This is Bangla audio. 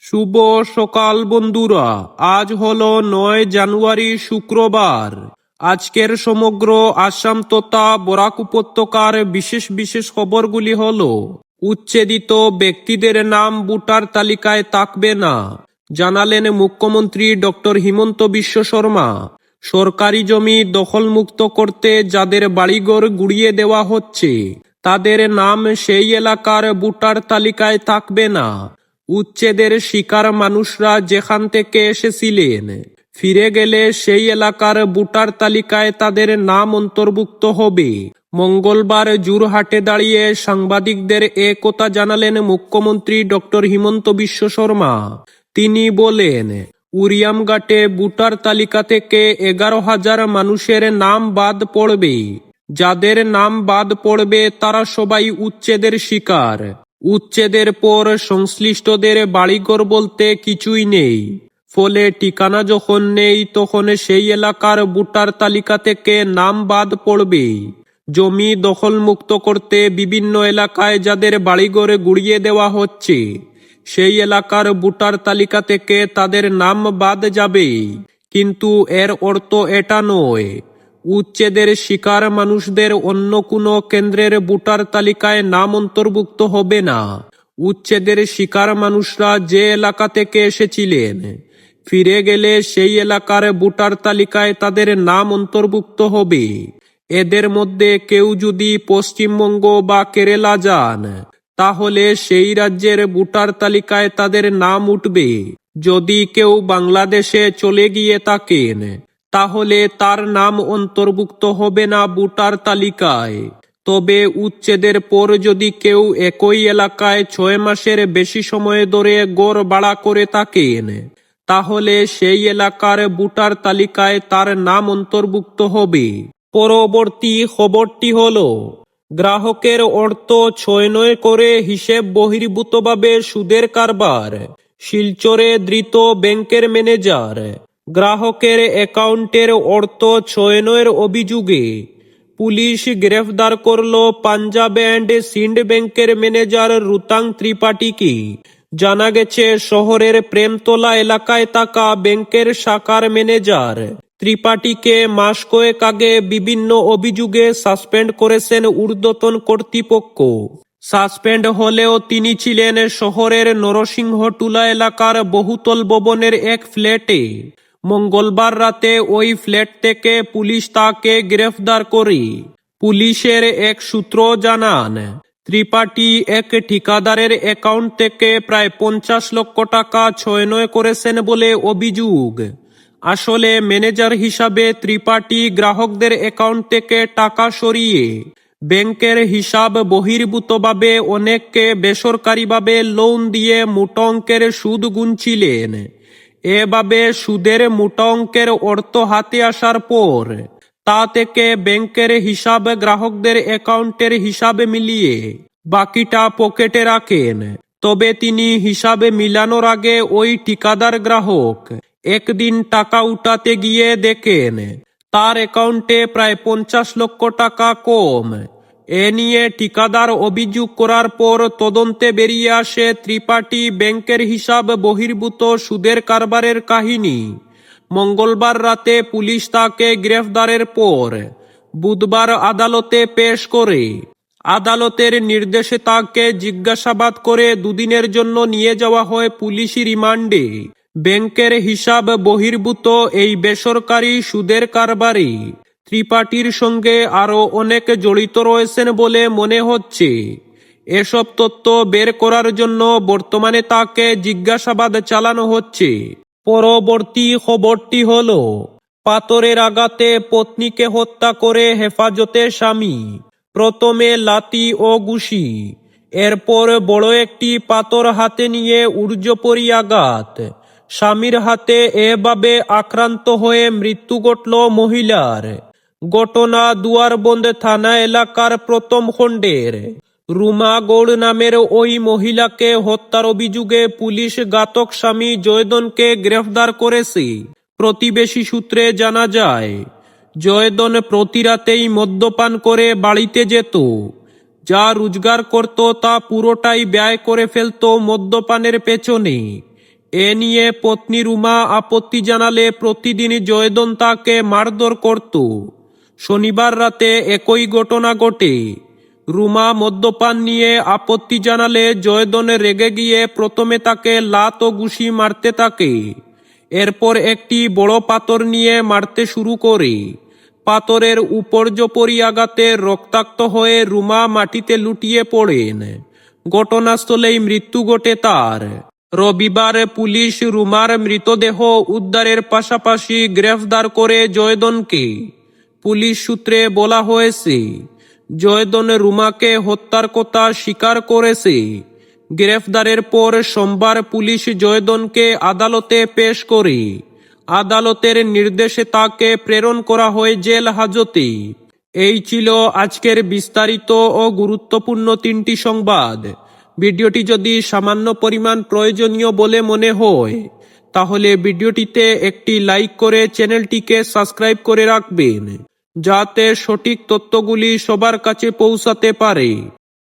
শুভ সকাল বন্ধুরা, আজ হলো 9 জানুয়ারি শুক্রবার। আজকের সমগ্র আসাম তথা বরাক উপত্যকার বিশেষ বিশেষ খবরগুলি হলো: উচ্ছেদিত ব্যক্তিদের নাম ভোটার তালিকায় থাকবে না, জানালেন মুখ্যমন্ত্রী ডক্টর হিমন্ত বিশ্ব শর্মা। সরকারি জমি দখলমুক্ত করতে যাদের বাড়িঘর গুড়িয়ে দেওয়া হচ্ছে তাদের নাম সেই এলাকার ভোটার তালিকায় থাকবে না। উচ্ছেদের শিকার মানুষরা যেখান থেকে এসেছিলেন ফিরে গেলে সেই এলাকার ভোটার তালিকায় তাদের নাম অন্তর্ভুক্ত হবে। মঙ্গলবার জোরহাটে দাঁড়িয়ে সাংবাদিকদের এ কথা জানালেন মুখ্যমন্ত্রী ডক্টর হিমন্ত বিশ্ব শর্মা। তিনি বলেন, উরিয়ামঘাটে ভোটার তালিকা থেকে 11,000 মানুষের নাম বাদ পড়বে। যাদের নাম বাদ পড়বে তারা সবাই উচ্ছেদের শিকার। উচ্ছেদের পর সংশ্লিষ্টদের বাড়িঘর বলতে কিছুই নেই, ফলে ঠিকানা যখন নেই তখন সেই এলাকার ভোটার তালিকা থেকে নাম বাদ পড়বে। জমি দখলমুক্ত করতে বিভিন্ন এলাকায় যাদের বাড়িঘর গুড়িয়ে দেওয়া হচ্ছে সেই এলাকার ভোটার তালিকা থেকে তাদের নাম বাদ যাবে, কিন্তু এর অর্থ এটা নয় উচ্ছেদের শিকার মানুষদের অন্য কোনো কেন্দ্রের ভোটার তালিকায় নাম অন্তর্ভুক্ত হবে না। উচ্ছেদের শিকার মানুষরা যে এলাকা থেকে এসেছিলেন ফিরে গেলে সেই এলাকার ভোটার তালিকায় তাদের নাম অন্তর্ভুক্ত হবে। এদের মধ্যে কেউ যদি পশ্চিমবঙ্গ বা কেরালা যান তাহলে সেই রাজ্যের ভোটার তালিকায় তাদের নাম উঠবে। যদি কেউ বাংলাদেশে চলে গিয়ে থাকেন তাহলে তার নাম অন্তর্ভুক্ত হবে না ভোটার তালিকায়। তবে উচ্ছেদের পর যদি কেউ একই এলাকায় 6 মাসের বেশি সময় ধরে ঘর ভাড়া করে থাকেন তাহলে সেই এলাকার ভোটার তালিকায় তার নাম অন্তর্ভুক্ত হবে। পরবর্তী খবরটি হলো, গ্রাহকের অর্থ ছয় করে হিসেব বহির্ভূতভাবে সুদের কারবার, শিলচরে ধৃত ব্যাংকের ম্যানেজার। গ্রাহকের অ্যাকাউন্টের অর্থ ছয় অভিযোগে পুলিশ গ্রেফতার করল পাঞ্জাব অ্যান্ড সিন্ড ব্যাংকের ম্যানেজার রুতাং ত্রিপাঠীকে। জানা গেছে, শহরের প্রেমতলা এলাকায় থাকা ব্যাংকের শাখার ম্যানেজার ত্রিপাঠীকে মাস কয়েক আগে বিভিন্ন অভিযোগে সাসপেন্ড করেছেন ঊর্ধ্বতন কর্তৃপক্ষ। সাসপেন্ড হলেও তিনি ছিলেন শহরের নরসিংহটুলা এলাকার বহুতল ভবনের এক ফ্ল্যাটে। মঙ্গলবার রাতে ওই ফ্ল্যাট থেকে পুলিশ তাকে গ্রেফতার করে। পুলিশের এক সূত্র জানান, ত্রিপাঠী এক ঠিকাদারের অ্যাকাউন্ট থেকে প্রায় 50 লক্ষ টাকা ছয় করেছেন বলে অভিযোগ। আসলে ম্যানেজার হিসাবে ত্রিপাঠী গ্রাহকদের অ্যাকাউন্ট থেকে টাকা সরিয়ে ব্যাংকের হিসাব বহির্ভূতভাবে অনেককে বেসরকারিভাবে লোন দিয়ে মোটা অঙ্কের সুদ গুনছিলেন। এভাবে সুদের মোটা অঙ্কের অর্থ হাতে আসার পর তা থেকে ব্যাংকের হিসাব গ্রাহকদের অ্যাকাউন্টের হিসাবে মিলিয়ে বাকিটা পকেটে রাখেন। তবে তিনি হিসাবে মিলানোর আগে ওই ঠিকাদার গ্রাহক একদিন টাকা উঠাতে গিয়ে দেখেন তার অ্যাকাউন্টে প্রায় 50 লক্ষ টাকা কম। এ নিয়ে ঠিকাদার অভিযোগ করার পর তদন্তে বেরিয়ে আসে ত্রিপাঠী ব্যাংকের হিসাব বহির্ভূত সুদের কারবারের কাহিনী। মঙ্গলবার রাতে পুলিশ তাকে গ্রেফতারের পর বুধবার আদালতে পেশ করে। আদালতের নির্দেশে তাকে জিজ্ঞাসাবাদ করে 2 দিনের জন্য নিয়ে যাওয়া হয় পুলিশি রিমান্ডে। ব্যাংকের হিসাব বহির্ভূত এই বেসরকারি সুদের কারবারে ত্রিপাঠীর সঙ্গে আরও অনেক জড়িত রয়েছেন বলে মনে হচ্ছে। এসব তথ্য বের করার জন্য বর্তমানে তাকে জিজ্ঞাসাবাদ চালানো হচ্ছে। পরবর্তী খবরটি হলো, পাথরের আঘাতে পত্নীকে হত্যা করে হেফাজতে স্বামী। প্রথমে লাথি ও ঘুষি, এরপর বড় একটি পাথর হাতে নিয়ে ঊর্ধ্বপরি আঘাত। স্বামীর হাতে এভাবে আক্রান্ত হয়ে মৃত্যু ঘটল মহিলার। ঘটনা দুয়ারবন্দ থানা এলাকার প্রথম খণ্ডের রুমা গৌড় নামের ওই মহিলাকে হত্যার অভিযোগে পুলিশ ঘাতক স্বামী জয়দনকে গ্রেফতার করেছে। প্রতিবেশী সূত্রে জানা যায়, জয়দন প্রতি রাতেই মদ্যপান করে বাড়িতে যেত। যা রোজগার করত তা পুরোটাই ব্যয় করে ফেলত মদ্যপানের পেছনে। এ নিয়ে পত্নী রুমা আপত্তি জানালে প্রতিদিন জয়দন তাকে মারধর করত। শনিবার রাতে একই ঘটনা ঘটে। রুমা মদ্যপান নিয়ে আপত্তি জানালে জয়দন রেগে গিয়ে প্রথমে তাকে লাত ও ঘুষি মারতে থাকে। এরপর একটি বড় পাথর নিয়ে মারতে শুরু করে। পাথরের উপর্যপরি আঘাতে রক্তাক্ত হয়ে রুমা মাটিতে লুটিয়ে পড়েন। ঘটনাস্থলেই মৃত্যু ঘটে তার। রবিবার পুলিশ রুমার মৃতদেহ উদ্ধারের পাশাপাশি গ্রেফতার করে জয়দনকে। পুলিশ সূত্রে বলা হয়েছে, জয়দন রুমাকে হত্যার কথা স্বীকার করেছে। গ্রেফতারের পর সোমবার পুলিশ জয়দনকে আদালতে পেশ করে। আদালতের নির্দেশে তাকে প্রেরণ করা হয় জেল হাজতে। এই ছিল আজকের বিস্তারিত ও গুরুত্বপূর্ণ 3টি সংবাদ। ভিডিওটি যদি সামান্য পরিমাণ প্রয়োজনীয় বলে মনে হয় তাহলে ভিডিওটিতে একটি লাইক করে চ্যানেলটিকে সাবস্ক্রাইব করে রাখবেন, যাতে সঠিক তথ্যগুলি সবার কাছে পৌঁছাতে পারে।